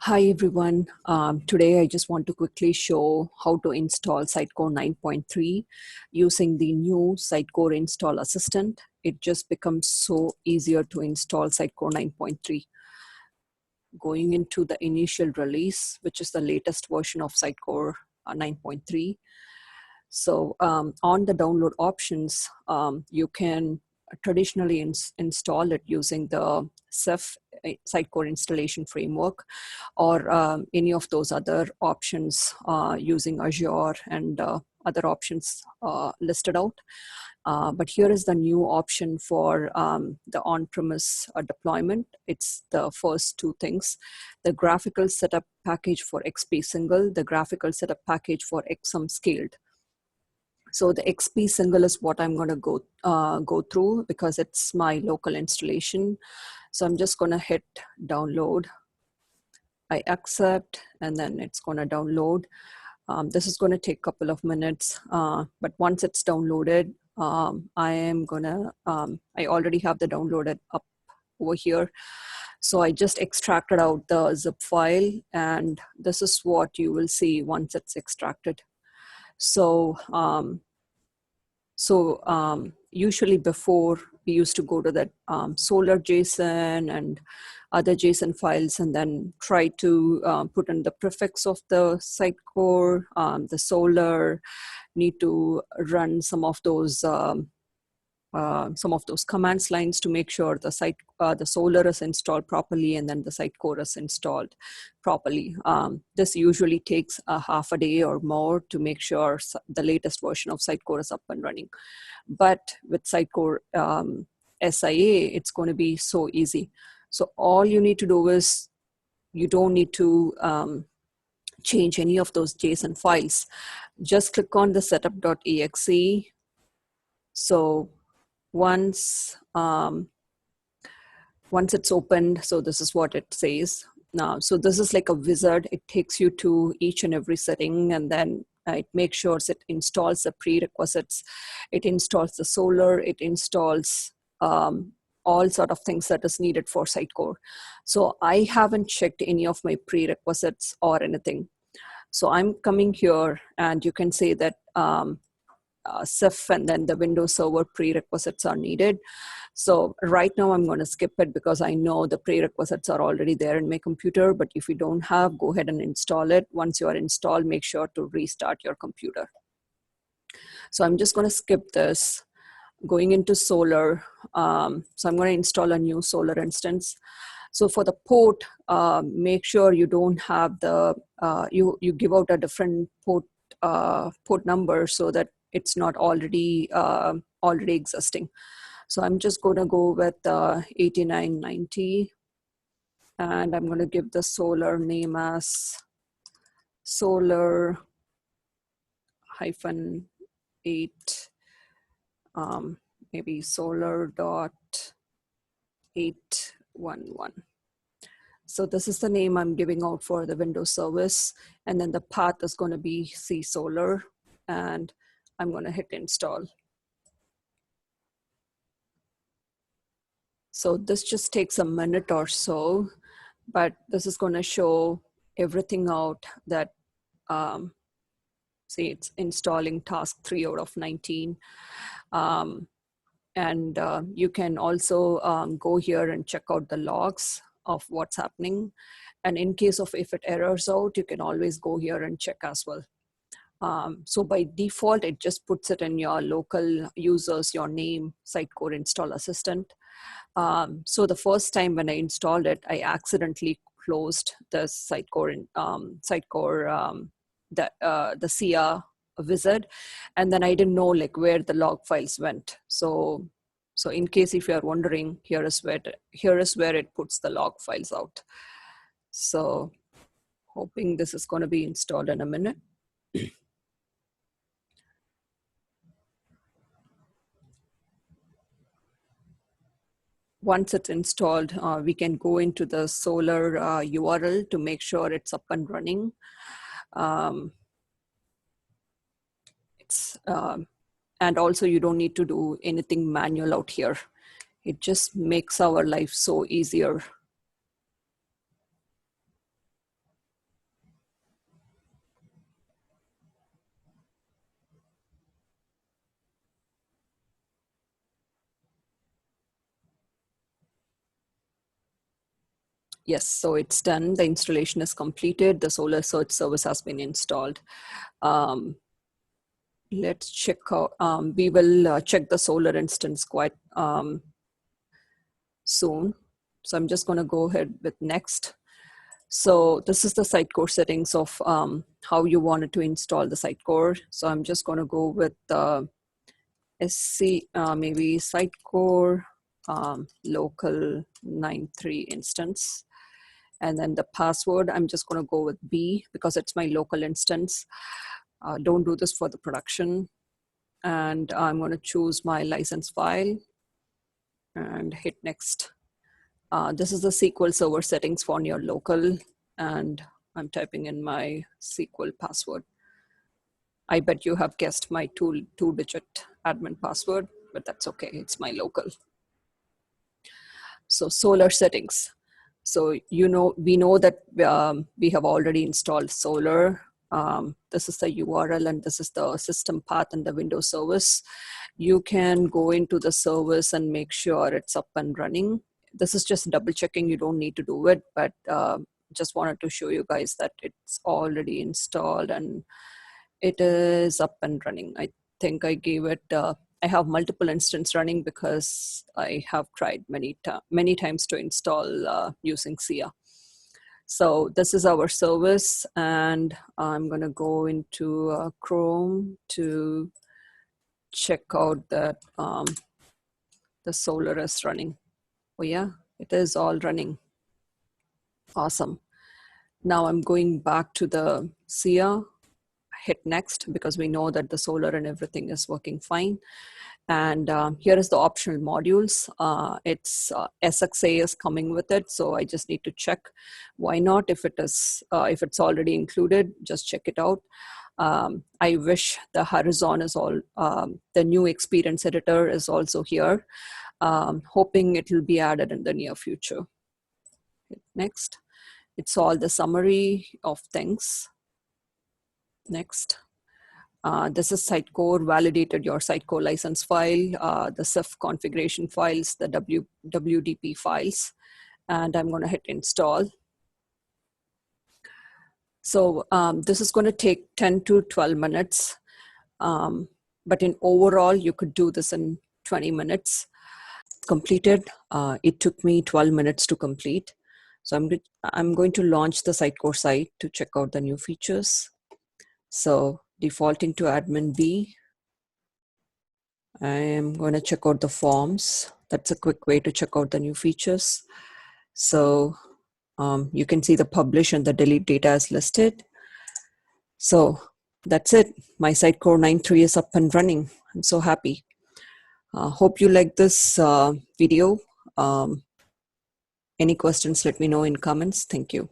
Hi everyone. Today I just want to quickly show how to install Sitecore 9.3 using the new Sitecore Install Assistant. It just becomes so easier to install Sitecore 9.3. Going into the initial release, which is the latest version of Sitecore 9.3. So on the download options, you can traditionally install it using the Ceph Sitecore installation framework, or any of those other options using Azure and other options listed out. But here is the new option for the on-premise deployment. It's the first two things: the graphical setup package for XP single, the graphical setup package for XM scaled. So the XP single is what I'm going to go through because it's my local installation. So I'm just going to hit download. I accept, and then it's going to download. This is going to take a couple of minutes, but once it's downloaded, I already have the downloaded up over here. So I just extracted out the zip file, and this is what you will see once it's extracted. So, usually before we used to go to that Solar JSON and other JSON files and then try to put in the prefix of the Sitecore, the Solar, need to run some of those commands lines to make sure the Solar is installed properly and then the Sitecore is installed properly. This usually takes a half a day or more to make sure the latest version of Sitecore is up and running. But with Sitecore SIA, it's going to be so easy. So all you need to do is, you don't need to change any of those JSON files. Just click on the setup.exe. So once it's opened, so this is what it says now. So this is like a wizard. It takes you to each and every setting, and then it makes sure it installs the prerequisites. It installs the Solar. It installs all sort of things that is needed for Sitecore. So I haven't checked any of my prerequisites or anything. So I'm coming here, and you can say that Ceph and then the Windows Server prerequisites are needed. So right now I'm going to skip it because I know the prerequisites are already there in my computer. But if you don't have, go ahead and install it. Once you are installed, make sure to restart your computer. So I'm just going to skip this. Going into Solar, so I'm going to install a new Solar instance. So for the port, make sure you don't have the, you give out a different port number so that it's not already existing. So I'm just going to go with 8990, and I'm going to give the Solar name as Solar -8. Maybe Solar.811. So this is the name I'm giving out for the Windows service. And then the path is going to be C Solar. And I'm going to hit install. So this just takes a minute or so, but this is going to show everything out that, see, it's installing task 3 out of 19. And you can also go here and check out the logs of what's happening. And in case of if it errors out, you can always go here and check as well. So by default, it just puts it in your local users, your name, Sitecore Install Assistant. So the first time when I installed it, I accidentally closed the Sitecore, the SIA wizard, and then I didn't know like where the log files went. So in case if you are wondering, here is where it puts the log files out. So hoping this is going to be installed in a minute. Once it's installed, we can go into the Solar URL to make sure it's up and running. And also you don't need to do anything manual out here. It just makes our life so easier. Yes, so it's done. The installation is completed. The solar search service has been installed. Let's check out, we will check the solar instance quite soon. So I'm just going to go ahead with next. So this is the Sitecore settings of how you wanted to install the Sitecore. So I'm just going to go with maybe Sitecore local 93 instance. And then the password, I'm just going to go with B because it's my local instance. Don't do this for the production. And I'm going to choose my license file and hit next. This is the SQL Server settings for your local, and I'm typing in my SQL password. I bet you have guessed my two-digit admin password, but that's okay. It's my local. So solar settings. So we know that we have already installed solar. This is the URL and this is the system path and the Windows service. You can go into the service and make sure it's up and running. This is just double checking. You don't need to do it, but just wanted to show you guys that it's already installed and it is up and running. I think I gave it, I have multiple instances running because I have tried many times to install using SIA. So this is our service, and I'm going to go into Chrome to check out that the solar is running. Oh yeah, it is all running. Awesome. Now I'm going back to the SIA, hit next because we know that the solar and everything is working fine. And here is the optional modules. It's SXA is coming with it, so I just need to check. Why not? If it's already included, just check it out. I wish the Horizon is all, the new experience editor is also here. Hoping it will be added in the near future. Next, it's all the summary of things. Next. This is Sitecore, validated your Sitecore license file, the CIF configuration files, the WDP files, and I'm going to hit install. So this is going to take 10 to 12 minutes, but in overall, you could do this in 20 minutes. Completed. It took me 12 minutes to complete. So I'm going to launch the Sitecore site to check out the new features. So defaulting to admin B, I am going to check out the forms. That's a quick way to check out the new features. So you can see the publish and the delete data is listed. So that's it. My Sitecore 9.3 is up and running. I'm so happy. Hope you like this video. Any questions, let me know in comments. Thank you.